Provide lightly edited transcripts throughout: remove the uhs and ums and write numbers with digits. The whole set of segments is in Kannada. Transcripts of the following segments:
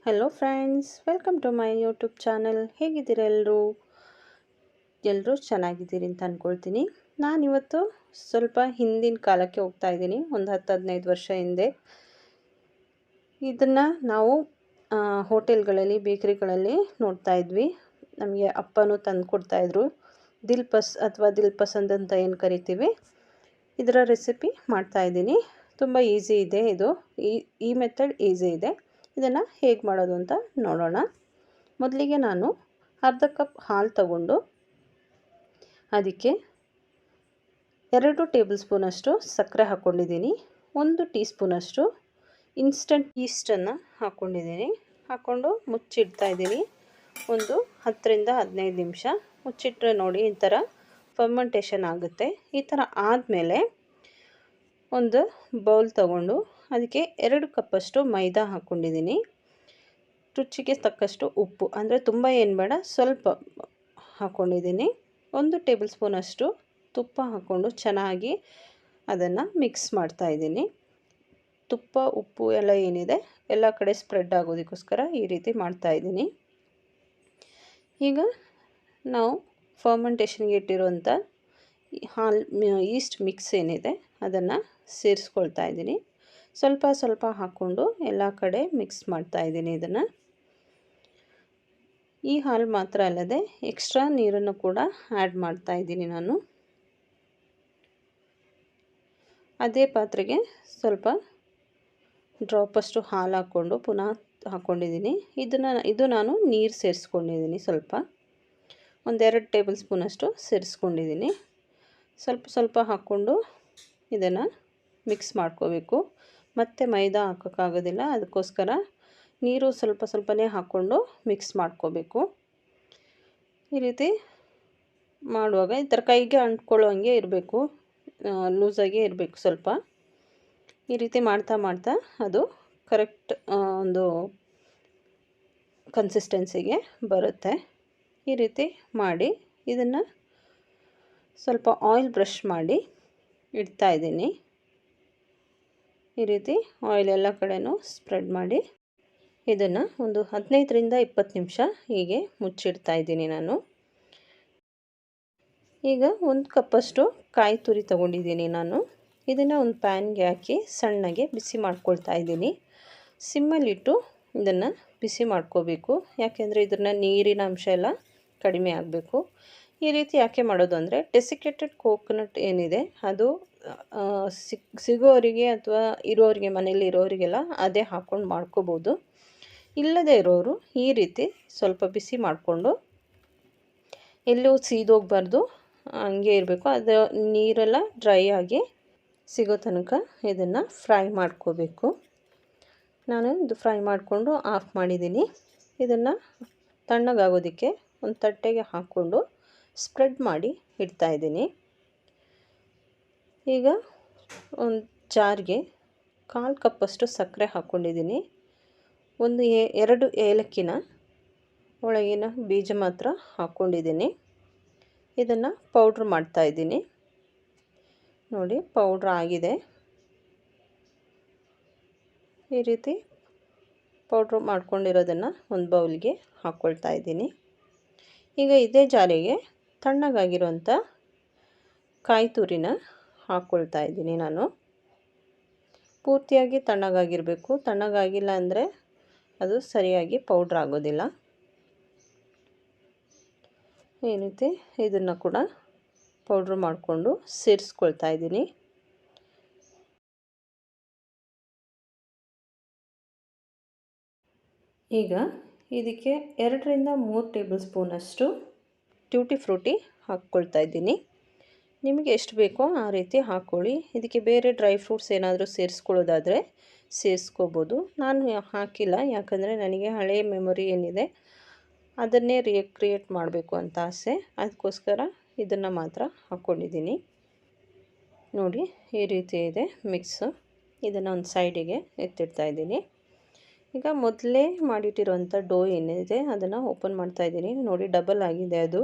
Hello friends, welcome to my YouTube channel. ಹೇಗಿದ್ದೀರಾ ಎಲ್ಲರೂ ಚೆನ್ನಾಗಿದ್ದೀರಿ ಅಂತ ಅಂದ್ಕೊಳ್ತೀನಿ. ನಾನಿವತ್ತು ಸ್ವಲ್ಪ ಹಿಂದಿನ ಕಾಲಕ್ಕೆ ಹೋಗ್ತಾ ಇದ್ದೀನಿ. ಒಂದು 10-15 ವರ್ಷ ಹಿಂದೆ ಇದನ್ನು ನಾವು ಹೋಟೆಲ್ಗಳಲ್ಲಿ, ಬೇಕರಿಗಳಲ್ಲಿ ನೋಡ್ತಾ ಇದ್ವಿ. ನಮಗೆ ಅಪ್ಪನೂ ತಂದು ಕೊಡ್ತಾಯಿದ್ರು. ದಿಲ್ ಪಸಂದ್ ಅಂತ ಏನು ಕರಿತೀವಿ, ಇದರ ರೆಸಿಪಿ ಮಾಡ್ತಾಯಿದ್ದೀನಿ. ತುಂಬ ಈಸಿ ಇದೆ ಇದು. ಈ ಮೆಥಡ್ ಈಸಿ ಇದೆ. ಇದನ್ನು ಹೇಗೆ ಮಾಡೋದು ಅಂತ ನೋಡೋಣ. ಮೊದಲಿಗೆ ನಾನು ಅರ್ಧ ಕಪ್ ಹಾಲು ತಗೊಂಡು ಅದಕ್ಕೆ 2 ಟೇಬಲ್ ಸ್ಪೂನಷ್ಟು ಸಕ್ಕರೆ ಹಾಕ್ಕೊಂಡಿದ್ದೀನಿ. 1 ಟೀ ಸ್ಪೂನಷ್ಟು ಇನ್ಸ್ಟಂಟ್ ಈಸ್ಟನ್ನು ಹಾಕ್ಕೊಂಡಿದ್ದೀನಿ. ಹಾಕ್ಕೊಂಡು ಮುಚ್ಚಿಡ್ತಾ ಇದ್ದೀನಿ. ಒಂದು 10-15 ನಿಮಿಷ ಮುಚ್ಚಿಟ್ರೆ ನೋಡಿ ಈ ಥರ ಫರ್ಮೆಂಟೇಷನ್ ಆಗುತ್ತೆ. ಈ ಥರ ಆದಮೇಲೆ ಒಂದು ಬೌಲ್ ತಗೊಂಡು ಅದಕ್ಕೆ 2 ಕಪ್ಪಷ್ಟು ಮೈದಾ ಹಾಕ್ಕೊಂಡಿದ್ದೀನಿ. ರುಚಿಗೆ ತಕ್ಕಷ್ಟು ಉಪ್ಪು, ಅಂದರೆ ತುಂಬ ಏನು ಬೇಡ, ಸ್ವಲ್ಪ ಹಾಕ್ಕೊಂಡಿದ್ದೀನಿ. 1 ಟೇಬಲ್ ಸ್ಪೂನಷ್ಟು ತುಪ್ಪ ಹಾಕ್ಕೊಂಡು ಚೆನ್ನಾಗಿ ಅದನ್ನು ಮಿಕ್ಸ್ ಮಾಡ್ತಾಯಿದ್ದೀನಿ. ತುಪ್ಪ, ಉಪ್ಪು ಎಲ್ಲ ಏನಿದೆ ಎಲ್ಲ ಕಡೆ ಸ್ಪ್ರೆಡ್ ಆಗೋದಕ್ಕೋಸ್ಕರ ಈ ರೀತಿ ಮಾಡ್ತಾಯಿದ್ದೀನಿ. ಈಗ ನಾವು ಫರ್ಮೆಂಟೇಷನ್ಗೆ ಇಟ್ಟಿರುವಂಥ ಈಸ್ಟ್ ಮಿಕ್ಸ್ ಏನಿದೆ ಅದನ್ನು ಸೇರಿಸ್ಕೊಳ್ತಾ ಇದ್ದೀನಿ. ಸ್ವಲ್ಪ ಸ್ವಲ್ಪ ಹಾಕ್ಕೊಂಡು ಎಲ್ಲ ಕಡೆ ಮಿಕ್ಸ್ ಮಾಡ್ತಾಯಿದ್ದೀನಿ. ಇದನ್ನು ಈ ಹಾಲು ಮಾತ್ರ ಅಲ್ಲದೆ ಎಕ್ಸ್ಟ್ರಾ ನೀರನ್ನು ಕೂಡ ಆ್ಯಡ್ ಮಾಡ್ತಾಯಿದ್ದೀನಿ ನಾನು. ಅದೇ ಪಾತ್ರೆಗೆ ಸ್ವಲ್ಪ ಡ್ರಾಪಷ್ಟು ಹಾಲು ಹಾಕ್ಕೊಂಡು ಪುನಃ ಹಾಕ್ಕೊಂಡಿದ್ದೀನಿ. ಇದು ನಾನು ನೀರು ಸೇರಿಸ್ಕೊಂಡಿದ್ದೀನಿ. ಸ್ವಲ್ಪ 1-2 ಟೇಬಲ್ ಸ್ಪೂನಷ್ಟು ಸೇರಿಸ್ಕೊಂಡಿದ್ದೀನಿ. ಸ್ವಲ್ಪ ಹಾಕ್ಕೊಂಡು ಇದನ್ನು ಮಿಕ್ಸ್ ಮಾಡ್ಕೋಬೇಕು. ಮತ್ತು ಮೈದಾ ಹಾಕೋಕ್ಕಾಗೋದಿಲ್ಲ, ಅದಕ್ಕೋಸ್ಕರ ನೀರು ಸ್ವಲ್ಪನೇ ಹಾಕ್ಕೊಂಡು ಮಿಕ್ಸ್ ಮಾಡ್ಕೋಬೇಕು. ಈ ರೀತಿ ಮಾಡುವಾಗ ಈ ಥರ ಕೈಗೆ ಅಂಟ್ಕೊಳ್ಳೋ ಹಂಗೆ ಇರಬೇಕು, ಲೂಸಾಗೇ ಇರಬೇಕು ಸ್ವಲ್ಪ. ಈ ರೀತಿ ಮಾಡ್ತಾ ಅದು ಕರೆಕ್ಟ್ ಒಂದು ಕನ್ಸಿಸ್ಟೆನ್ಸಿಗೆ ಬರುತ್ತೆ. ಈ ರೀತಿ ಮಾಡಿ ಇದನ್ನು ಸ್ವಲ್ಪ ಆಯಿಲ್ ಬ್ರಷ್ ಮಾಡಿ ಇಡ್ತಾಯಿದ್ದೀನಿ. ಈ ರೀತಿ ಆಯಿಲ್ ಎಲ್ಲ ಕಡೆನೂ ಸ್ಪ್ರೆಡ್ ಮಾಡಿ ಇದನ್ನು ಒಂದು 15-20 ನಿಮಿಷ ಹೀಗೆ ಮುಚ್ಚಿಡ್ತಾಯಿದ್ದೀನಿ ನಾನು. ಈಗ 1 ಕಪ್ಪಷ್ಟು ಕಾಯಿ ತುರಿ ತೊಗೊಂಡಿದ್ದೀನಿ ನಾನು. ಇದನ್ನು ಒಂದು ಪ್ಯಾನ್ಗೆ ಹಾಕಿ ಸಣ್ಣಗೆ ಬಿಸಿ ಮಾಡ್ಕೊಳ್ತಾ ಇದ್ದೀನಿ. ಸಿಮ್ಮಲ್ಲಿಟ್ಟು ಇದನ್ನು ಬಿಸಿ ಮಾಡ್ಕೋಬೇಕು, ಯಾಕೆಂದರೆ ಇದನ್ನು ನೀರಿನ ಅಂಶ ಎಲ್ಲ ಕಡಿಮೆ ಆಗಬೇಕು. ಈ ರೀತಿ ಯಾಕೆ ಮಾಡೋದು ಅಂದರೆ, ಡೆಸಿಕೇಟೆಡ್ ಕೋಕೋನಟ್ ಏನಿದೆ ಅದು ಸಿಗೋರಿಗೆ ಅಥವಾ ಇರೋರಿಗೆ, ಮನೇಲಿ ಇರೋರಿಗೆಲ್ಲ ಅದೇ ಹಾಕ್ಕೊಂಡು ಮಾಡ್ಕೋಬೋದು. ಇಲ್ಲದೇ ಇರೋರು ಈ ರೀತಿ ಸ್ವಲ್ಪ ಬಿಸಿ ಮಾಡಿಕೊಂಡು, ಎಲ್ಲೂ ಸೀದೋಗಬಾರ್ದು, ಹಂಗೆ ಇರಬೇಕು. ಅದು ನೀರೆಲ್ಲ ಡ್ರೈ ಆಗಿ ಸಿಗೋ ತನಕ ಇದನ್ನು ಫ್ರೈ ಮಾಡ್ಕೋಬೇಕು. ನಾನು ಇದು ಫ್ರೈ ಮಾಡಿಕೊಂಡು ಆಫ್ ಮಾಡಿದ್ದೀನಿ. ಇದನ್ನು ತಣ್ಣಗಾಗೋದಕ್ಕೆ ಒಂದು ತಟ್ಟೆಗೆ ಹಾಕ್ಕೊಂಡು ಸ್ಪ್ರೆಡ್ ಮಾಡಿ ಇಡ್ತಾಯಿದ್ದೀನಿ. ಈಗ ಒಂದು ಜಾರ್ಗೆ 1/4 ಕಪ್ಪಷ್ಟು ಸಕ್ಕರೆ ಹಾಕ್ಕೊಂಡಿದ್ದೀನಿ. 2 ಏಲಕ್ಕಿನ ಒಳಗಿನ ಬೀಜ ಮಾತ್ರ ಹಾಕ್ಕೊಂಡಿದ್ದೀನಿ. ಇದನ್ನು ಪೌಡ್ರ್ ಮಾಡ್ತಾಯಿದ್ದೀನಿ. ನೋಡಿ, ಪೌಡ್ರ್ ಆಗಿದೆ. ಈ ರೀತಿ ಪೌಡ್ರ್ ಮಾಡ್ಕೊಂಡಿರೋದನ್ನು ಒಂದು ಬೌಲ್ಗೆ ಹಾಕ್ಕೊಳ್ತಾ ಇದ್ದೀನಿ. ಈಗ ಇದೇ ಜಾರಿಗೆ ತಣ್ಣಗಾಗಿರೋಂಥ ಕಾಯಿ ತುರಿನ ಹಾಕ್ಕೊಳ್ತಾ ಇದ್ದೀನಿ ನಾನು. ಪೂರ್ತಿಯಾಗಿ ತಣ್ಣಗಾಗಿರಬೇಕು, ತಣ್ಣಗಾಗಿಲ್ಲ ಅಂದರೆ ಅದು ಸರಿಯಾಗಿ ಪೌಡ್ರ್ ಆಗೋದಿಲ್ಲ. ಈ ರೀತಿ ಇದನ್ನು ಕೂಡ ಪೌಡ್ರ್ ಮಾಡಿಕೊಂಡು ಸೇರಿಸ್ಕೊಳ್ತಾ ಇದ್ದೀನಿ. ಈಗ ಇದಕ್ಕೆ 2-3 ಟೇಬಲ್ ಸ್ಪೂನಷ್ಟು ಟ್ಯೂಟಿ ಫ್ರೂಟಿ ಹಾಕ್ಕೊಳ್ತಾ ಇದ್ದೀನಿ. ನಿಮಗೆ ಎಷ್ಟು ಬೇಕೋ ಆ ರೀತಿ ಹಾಕ್ಕೊಳ್ಳಿ. ಇದಕ್ಕೆ ಬೇರೆ ಡ್ರೈ ಫ್ರೂಟ್ಸ್ ಏನಾದರೂ ಸೇರಿಸ್ಕೊಳ್ಳೋದಾದರೆ ಸೇರಿಸ್ಕೋಬೋದು. ನಾನು ಹಾಕಿಲ್ಲ, ಯಾಕಂದರೆ ನನಗೆ ಹಳೆಯ ಮೆಮೊರಿ ಏನಿದೆ ಅದನ್ನೇ ಕ್ರಿಯೇಟ್ ಮಾಡಬೇಕು ಅಂತ ಆಸೆ. ಅದಕ್ಕೋಸ್ಕರ ಇದನ್ನು ಮಾತ್ರ ಹಾಕ್ಕೊಂಡಿದ್ದೀನಿ. ನೋಡಿ, ಈ ರೀತಿ ಇದೆ ಮಿಕ್ಸು. ಇದನ್ನು ಒಂದು ಸೈಡಿಗೆ ಎತ್ತಿಡ್ತಾಯಿದ್ದೀನಿ. ಈಗ ಮೊದಲೇ ಮಾಡಿಟ್ಟಿರುವಂಥ ಡೋ ಏನಿದೆ ಅದನ್ನು ಓಪನ್ ಮಾಡ್ತಾಯಿದ್ದೀನಿ. ನೋಡಿ, ಡಬಲ್ ಆಗಿದೆ ಅದು.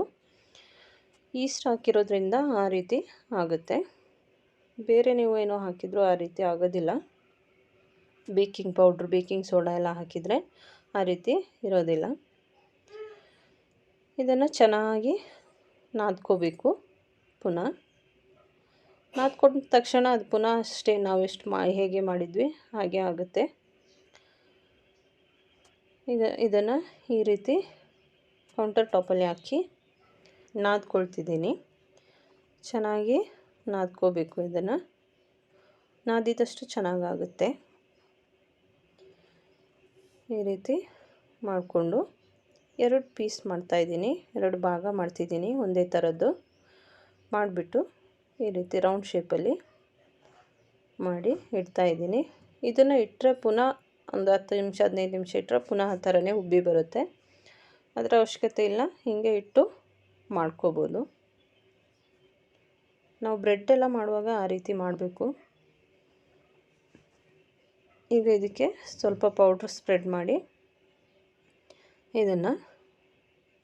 ಈಸ್ಟ್ ಹಾಕಿರೋದ್ರಿಂದ ಆ ರೀತಿ ಆಗುತ್ತೆ. ಬೇರೆ ನೀವು ಏನೋ ಹಾಕಿದರೂ ಆ ರೀತಿ ಆಗೋದಿಲ್ಲ. ಬೇಕಿಂಗ್ ಪೌಡ್ರ್, ಬೇಕಿಂಗ್ ಸೋಡಾ ಎಲ್ಲ ಹಾಕಿದರೆ ಆ ರೀತಿ ಇರೋದಿಲ್ಲ. ಇದನ್ನು ಚೆನ್ನಾಗಿ ನಾದ್ಕೋಬೇಕು. ಪುನಃ ನಾದ್ಕೊಂಡ ತಕ್ಷಣ ಅದು ಪುನಃ ಅಷ್ಟೇ ನಾವು ಎಷ್ಟು ಹೇಗೆ ಮಾಡಿದ್ವಿ ಹಾಗೆ ಆಗುತ್ತೆ. ಈಗ ಇದನ್ನು ಈ ರೀತಿ ಕೌಂಟರ್ ಟಾಪಲ್ಲಿ ಹಾಕಿ ನಾದ್ಕೊಳ್ತಿದ್ದೀನಿ. ಚೆನ್ನಾಗಿ ನಾದ್ಕೋಬೇಕು. ಇದನ್ನು ನಾದಿದಷ್ಟು ಚೆನ್ನಾಗಾಗುತ್ತೆ. ಈ ರೀತಿ ಮಾಡಿಕೊಂಡು 2 ಪೀಸ್ ಮಾಡ್ತಾಯಿದ್ದೀನಿ, 2 ಭಾಗ ಮಾಡ್ತಿದ್ದೀನಿ ಒಂದೇ ಥರದ್ದು ಮಾಡಿಬಿಟ್ಟು ಈ ರೀತಿ ರೌಂಡ್ ಶೇಪಲ್ಲಿ ಮಾಡಿ ಇಡ್ತಾಯಿದ್ದೀನಿ. ಇದನ್ನು ಇಟ್ಟರೆ ಪುನಃ ಒಂದು 10 ನಿಮಿಷ 15 ನಿಮಿಷ ಇಟ್ಟರೆ ಪುನಃ ಆ ಥರನೇ ಉಬ್ಬಿ ಬರುತ್ತೆ. ಅದರ ಅವಶ್ಯಕತೆ ಇಲ್ಲ, ಹೀಗೆ ಇಟ್ಟು ಮಾಡ್ಕೋಬೋದು. ನಾವು ಬ್ರೆಡ್ ಎಲ್ಲ ಮಾಡುವಾಗ ಆ ರೀತಿ ಮಾಡಬೇಕು. ಈಗ ಇದಕ್ಕೆ ಸ್ವಲ್ಪ ಪೌಡ್ರ್ ಸ್ಪ್ರೆಡ್ ಮಾಡಿ ಇದನ್ನು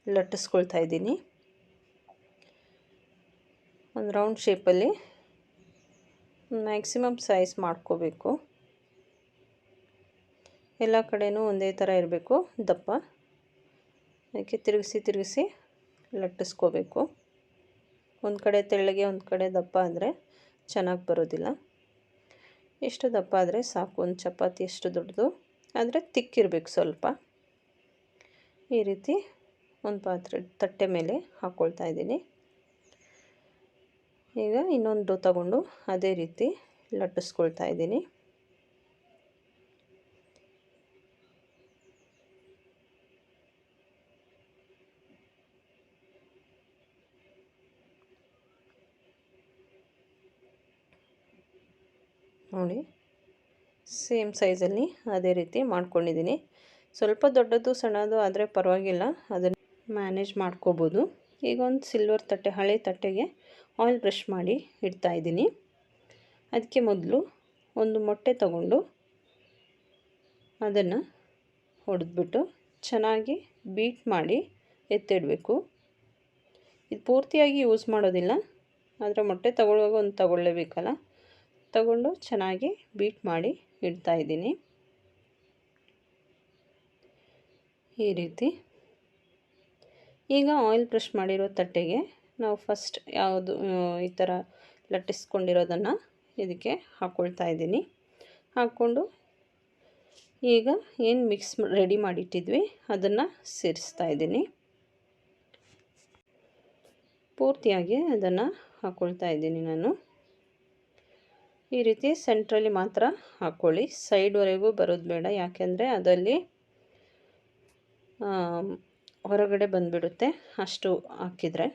ಲಟ್ಟಿಸ್ಕೊಳ್ತಾ ಇದ್ದೀನಿ. ಒಂದು ರೌಂಡ್ ಶೇಪಲ್ಲಿ ಮ್ಯಾಕ್ಸಿಮಮ್ ಸೈಜ್ ಮಾಡ್ಕೋಬೇಕು. ಎಲ್ಲ ಕಡೆಯೂ ಒಂದೇ ಥರ ಇರಬೇಕು ದಪ್ಪ. ಅದಕ್ಕೆ ತಿರುಗಿಸಿ ಲಟ್ಟಿಸ್ಕೋಬೇಕು. ಒಂದು ಕಡೆ ತೆಳ್ಳಗೆ ಒಂದು ಕಡೆ ದಪ್ಪ ಆದರೆ ಚೆನ್ನಾಗಿ ಬರೋದಿಲ್ಲ. ಎಷ್ಟು ದಪ್ಪ ಆದರೆ ಸಾಕು, ಒಂದು ಚಪಾತಿ ಎಷ್ಟು ದೊಡ್ಡದು ಆದರೆ ತಿಕ್ಕಿರಬೇಕು ಸ್ವಲ್ಪ. ಈ ರೀತಿ ಒಂದು ತಟ್ಟೆ ಮೇಲೆ ಹಾಕ್ಕೊಳ್ತಾ ಇದ್ದೀನಿ. ಈಗ ಇನ್ನೊಂದು ತಗೊಂಡು ಅದೇ ರೀತಿ ಲಟ್ಟಿಸ್ಕೊಳ್ತಾ ಇದ್ದೀನಿ. ನೋಡಿ, ಸೇಮ್ ಸೈಜಲ್ಲಿ ಅದೇ ರೀತಿ ಮಾಡ್ಕೊಂಡಿದ್ದೀನಿ. ಸ್ವಲ್ಪ ದೊಡ್ಡದು ಸಣ್ಣದು ಆದರೆ ಪರವಾಗಿಲ್ಲ, ಅದನ್ನು ಮ್ಯಾನೇಜ್ ಮಾಡ್ಕೋಬೋದು. ಈಗ ಒಂದು ಸಿಲ್ವರ್ ತಟ್ಟೆ, ಹಳೆ ತಟ್ಟೆಗೆ ಆಯಿಲ್ ಬ್ರಷ್ ಮಾಡಿ ಇಡ್ತಾಯಿದ್ದೀನಿ. ಅದಕ್ಕೆ ಮೊದಲು ಒಂದು ಮೊಟ್ಟೆ ತಗೊಂಡು ಅದನ್ನು ಹೊಡೆದ್ಬಿಟ್ಟು ಚೆನ್ನಾಗಿ ಬೀಟ್ ಮಾಡಿ ಎತ್ತಿಡಬೇಕು. ಇದು ಪೂರ್ತಿಯಾಗಿ ಯೂಸ್ ಮಾಡೋದಿಲ್ಲ, ಆದರೆ ಮೊಟ್ಟೆ ತಗೊಳ್ಳುವಾಗ ಒಂದು ತಗೊಳ್ಳೇಬೇಕಲ್ಲ, ತಗೊಂಡು ಚೆನ್ನಾಗಿ ಬೀಟ್ ಮಾಡಿ ಇಡ್ತಾಯಿದ್ದೀನಿ. ಈ ರೀತಿ ಈಗ ಆಯಿಲ್ ಬ್ರಷ್ ಮಾಡಿರೋ ತಟ್ಟೆಗೆ ನಾವು ಫಸ್ಟ್ ಯಾವುದು ಈ ಥರ ಲಟ್ಟಿಸ್ಕೊಂಡಿರೋದನ್ನು ಇದಕ್ಕೆ ಹಾಕ್ಕೊಳ್ತಾ ಇದ್ದೀನಿ. ಹಾಕ್ಕೊಂಡು ಈಗ ಏನು ಮಿಕ್ಸ್ ರೆಡಿ ಮಾಡಿಟ್ಟಿದ್ವಿ ಅದನ್ನು ಸೇರಿಸ್ತಾ ಇದ್ದೀನಿ. ಪೂರ್ತಿಯಾಗಿ ಅದನ್ನು ಹಾಕ್ಕೊಳ್ತಾ ಇದ್ದೀನಿ ನಾನು. ಈ ರೀತಿ ಸೆಂಟ್ರಲ್ಲಿ ಮಾತ್ರ ಹಾಕ್ಕೊಳ್ಳಿ, ಸೈಡ್ವರೆಗೂ ಬರೋದು ಬೇಡ, ಯಾಕೆಂದರೆ ಅದಲ್ಲಿ ಹೊರಗಡೆ ಬಂದುಬಿಡುತ್ತೆ ಅಷ್ಟು ಹಾಕಿದರೆ.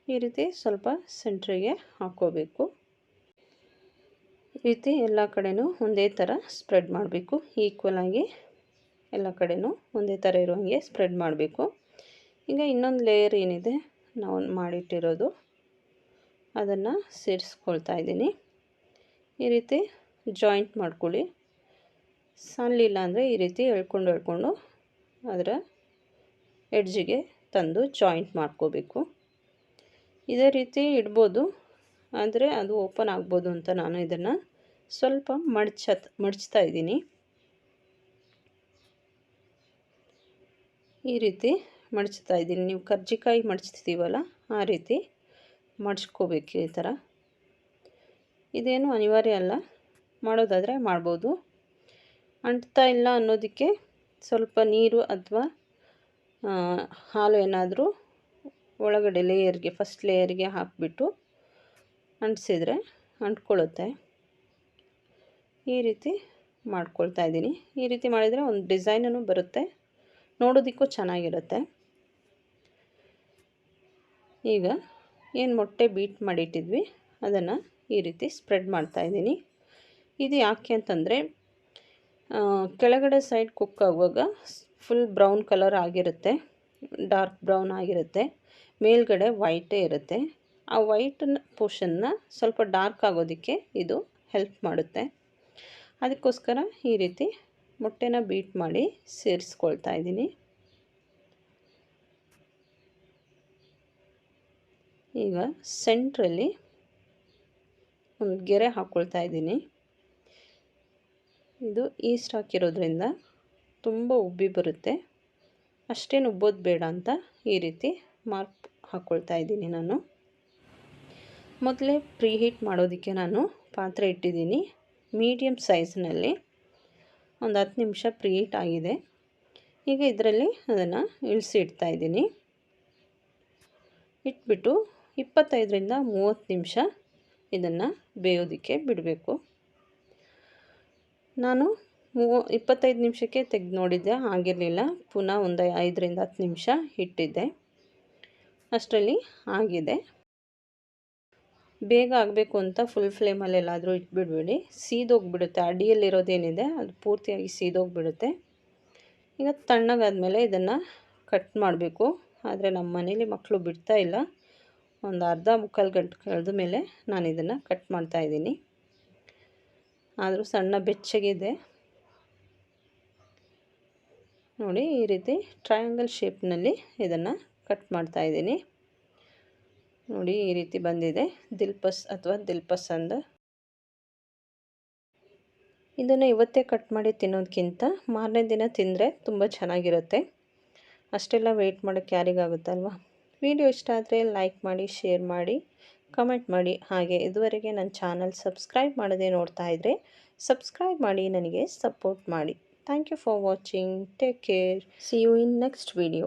ಈ ರೀತಿ ಸ್ವಲ್ಪ ಸೆಂಟ್ರಿಗೆ ಹಾಕ್ಕೋಬೇಕು. ಈ ರೀತಿ ಎಲ್ಲ ಕಡೆಯೂ ಒಂದೇ ಥರ ಸ್ಪ್ರೆಡ್ ಮಾಡಬೇಕು. ಈಕ್ವಲಾಗಿ ಎಲ್ಲ ಕಡೆಯೂ ಒಂದೇ ಥರ ಇರೋ ಹಾಗೆ ಸ್ಪ್ರೆಡ್ ಮಾಡಬೇಕು. ಈಗ ಇನ್ನೊಂದು ಲೇಯರ್ ಏನಿದೆ ನಾವು ಮಾಡಿಟ್ಟಿರೋದು ಅದನ್ನು ಸೇರಿಸ್ಕೊಳ್ತಾ ಇದ್ದೀನಿ. ಈ ರೀತಿ ಜಾಯಿಂಟ್ ಮಾಡ್ಕೊಳ್ಳಿ. ಸಾಲಿಲ್ಲ ಅಂದರೆ ಈ ರೀತಿ ಎಳ್ಕೊಂಡು ಅದರ ಎಡ್ಜಿಗೆ ತಂದು ಜಾಯಿಂಟ್ ಮಾಡ್ಕೋಬೇಕು. ಇದೇ ರೀತಿ ಇಡ್ಬೋದು, ಆದರೆ ಅದು ಓಪನ್ ಆಗ್ಬೋದು ಅಂತ ನಾನು ಇದನ್ನು ಸ್ವಲ್ಪ ಮಡಚ್ತಾ ಇದ್ದೀನಿ. ಈ ರೀತಿ ಮಡಚ್ತಾ ಇದ್ದೀನಿ. ನೀವು ಕರ್ಜಿಕಾಯಿ ಮಡಚ್ತೀವಲ್ಲ ಆ ರೀತಿ ಮಡಚ್ಕೋಬೇಕು. ಈ ಥರ ಇದೇನು ಅನಿವಾರ್ಯ ಅಲ್ಲ, ಮಾಡೋದಾದರೆ ಮಾಡ್ಬೋದು. ಅಂಟ್ತಾ ಇಲ್ಲ ಅನ್ನೋದಕ್ಕೆ ಸ್ವಲ್ಪ ನೀರು ಅಥವಾ ಹಾಲು ಏನಾದರೂ ಒಳಗಡೆ ಲೇಯರ್ಗೆ, ಫಸ್ಟ್ ಲೇಯರ್ಗೆ ಹಾಕಿಬಿಟ್ಟು ಅಂಟಿಸಿದ್ರೆ ಅಂಟ್ಕೊಳ್ಳುತ್ತೆ. ಈ ರೀತಿ ಮಾಡ್ಕೊಳ್ತಾ ಇದ್ದೀನಿ. ಈ ರೀತಿ ಮಾಡಿದರೆ ಒಂದು ಡಿಸೈನೂ ಬರುತ್ತೆ, ನೋಡೋದಕ್ಕೂ ಚೆನ್ನಾಗಿರುತ್ತೆ. ಈಗ ಏನು ಮೊಟ್ಟೆ ಬೀಟ್ ಮಾಡಿಟ್ಟಿದ್ವಿ ಅದನ್ನು ಈ ರೀತಿ ಸ್ಪ್ರೆಡ್ ಮಾಡ್ತಾಯಿದ್ದೀನಿ. ಇದು ಯಾಕೆ ಅಂತಂದರೆ ಕೆಳಗಡೆ ಸೈಡ್ ಕುಕ್ ಆಗುವಾಗ ಫುಲ್ ಬ್ರೌನ್ ಕಲರ್ ಆಗಿರುತ್ತೆ, ಡಾರ್ಕ್ ಬ್ರೌನ್ ಆಗಿರುತ್ತೆ, ಮೇಲ್ಗಡೆ ವೈಟೇ ಇರುತ್ತೆ. ಆ ವೈಟ್ ಪೋರ್ಷನ್ನ ಸ್ವಲ್ಪ ಡಾರ್ಕ್ ಆಗೋದಕ್ಕೆ ಇದು ಹೆಲ್ಪ್ ಮಾಡುತ್ತೆ. ಅದಕ್ಕೋಸ್ಕರ ಈ ರೀತಿ ಮೊಟ್ಟೆನ ಬೀಟ್ ಮಾಡಿ ಸೇರಿಸ್ಕೊಳ್ತಾ ಇದ್ದೀನಿ. ಈಗ ಸೆಂಟ್ರಲ್ಲಿ ಒಂದು ಗೆರೆ ಹಾಕ್ಕೊಳ್ತಾ ಇದ್ದೀನಿ. ಇದು ಈಸ್ಟ್ ಹಾಕಿರೋದ್ರಿಂದ ತುಂಬ ಉಬ್ಬಿ ಬರುತ್ತೆ. ಅಷ್ಟೇನು ಉಬ್ಬೋದು ಬೇಡ ಅಂತ ಈ ರೀತಿ ಮಾರ್ಕ್ ಹಾಕ್ಕೊಳ್ತಾ ಇದ್ದೀನಿ ನಾನು. ಮೊದಲೇ ಪ್ರೀಹೀಟ್ ಮಾಡೋದಕ್ಕೆ ನಾನು ಪಾತ್ರೆ ಇಟ್ಟಿದ್ದೀನಿ. ಮೀಡಿಯಮ್ ಸೈಜ್ನಲ್ಲಿ ಒಂದು 10 ನಿಮಿಷ ಪ್ರೀಹೀಟ್ ಆಗಿದೆ. ಈಗ ಇದರಲ್ಲಿ ಅದನ್ನು ಇಳಿಸಿ ಇಡ್ತಾ ಇದ್ದೀನಿ. ಇಟ್ಬಿಟ್ಟು 25ರಿಂದ 30 ನಿಮಿಷ ಇದನ್ನು ಬೇಯೋದಕ್ಕೆ ಬಿಡಬೇಕು. ನಾನು 25 ನಿಮಿಷಕ್ಕೆ ತೆಗೆದು ನೋಡಿದ್ದೆ, ಆಗಿರಲಿಲ್ಲ. ಪುನಃ ಒಂದು 5ರಿಂದ 10 ನಿಮಿಷ ಇಟ್ಟಿದ್ದೆ, ಅಷ್ಟರಲ್ಲಿ ಆಗಿದೆ. ಬೇಗ ಆಗಬೇಕು ಅಂತ ಫುಲ್ ಫ್ಲೇಮಲ್ಲಿ ಎಲ್ಲಾದರೂ ಇಟ್ಬಿಡ್ಬೇಡಿ, ಸೀದೋಗಿಬಿಡುತ್ತೆ. ಅಡಿಯಲ್ಲಿರೋದೇನಿದೆ ಅದು ಪೂರ್ತಿಯಾಗಿ ಸೀದೋಗಿಬಿಡುತ್ತೆ. ಈಗ ತಣ್ಣಗಾದ್ಮೇಲೆ ಇದನ್ನು ಕಟ್ ಮಾಡಬೇಕು. ಆದರೆ ನಮ್ಮ ಮನೇಲಿ ಮಕ್ಕಳು ಬಿಡ್ತಾ ಇಲ್ಲ. ಒಂದು ಅರ್ಧ ಮುಕ್ಕಾಲು ಗಂಟೆ ಕಳೆದ ಮೇಲೆ ನಾನು ಇದನ್ನು ಕಟ್ ಮಾಡ್ತಾಯಿದ್ದೀನಿ. ಆದರೂ ಸಣ್ಣ ಬೆಚ್ಚಗಿದೆ ನೋಡಿ. ಈ ರೀತಿ ಟ್ರಯಾಂಗಲ್ ಶೇಪ್ನಲ್ಲಿ ಇದನ್ನು ಕಟ್ ಮಾಡ್ತಾಯಿದ್ದೀನಿ ನೋಡಿ. ಈ ರೀತಿ ಬಂದಿದೆ ದಿಲ್ಪಸ್ ಅಥವಾ ದಿಲ್ಪಸಂದ್. ಇದನ್ನು ಇವತ್ತೇ ಕಟ್ ಮಾಡಿ ತಿನ್ನೋದಕ್ಕಿಂತ ಮಾರನೇ ದಿನ ತಿಂದರೆ ತುಂಬ ಚೆನ್ನಾಗಿರುತ್ತೆ. ಅಷ್ಟೆಲ್ಲ ವೆಯ್ಟ್ ಮಾಡೋಕ್ಕೆ ಯಾರಿಗಾಗುತ್ತಲ್ವ. ವಿಡಿಯೋ ಇಷ್ಟ ಆದರೆ ಲೈಕ್ ಮಾಡಿ, ಶೇರ್ ಮಾಡಿ, ಕಮೆಂಟ್ ಮಾಡಿ. ಹಾಗೆ ಇದುವರೆಗೆ ನನ್ನ ಚಾನಲ್ ಸಬ್ಸ್ಕ್ರೈಬ್ ಮಾಡದೆ ನೋಡ್ತಾ ಇದ್ದರೆ ಸಬ್ಸ್ಕ್ರೈಬ್ ಮಾಡಿ, ನನಗೆ ಸಪೋರ್ಟ್ ಮಾಡಿ. Thank you for watching. Take care. See you in next video.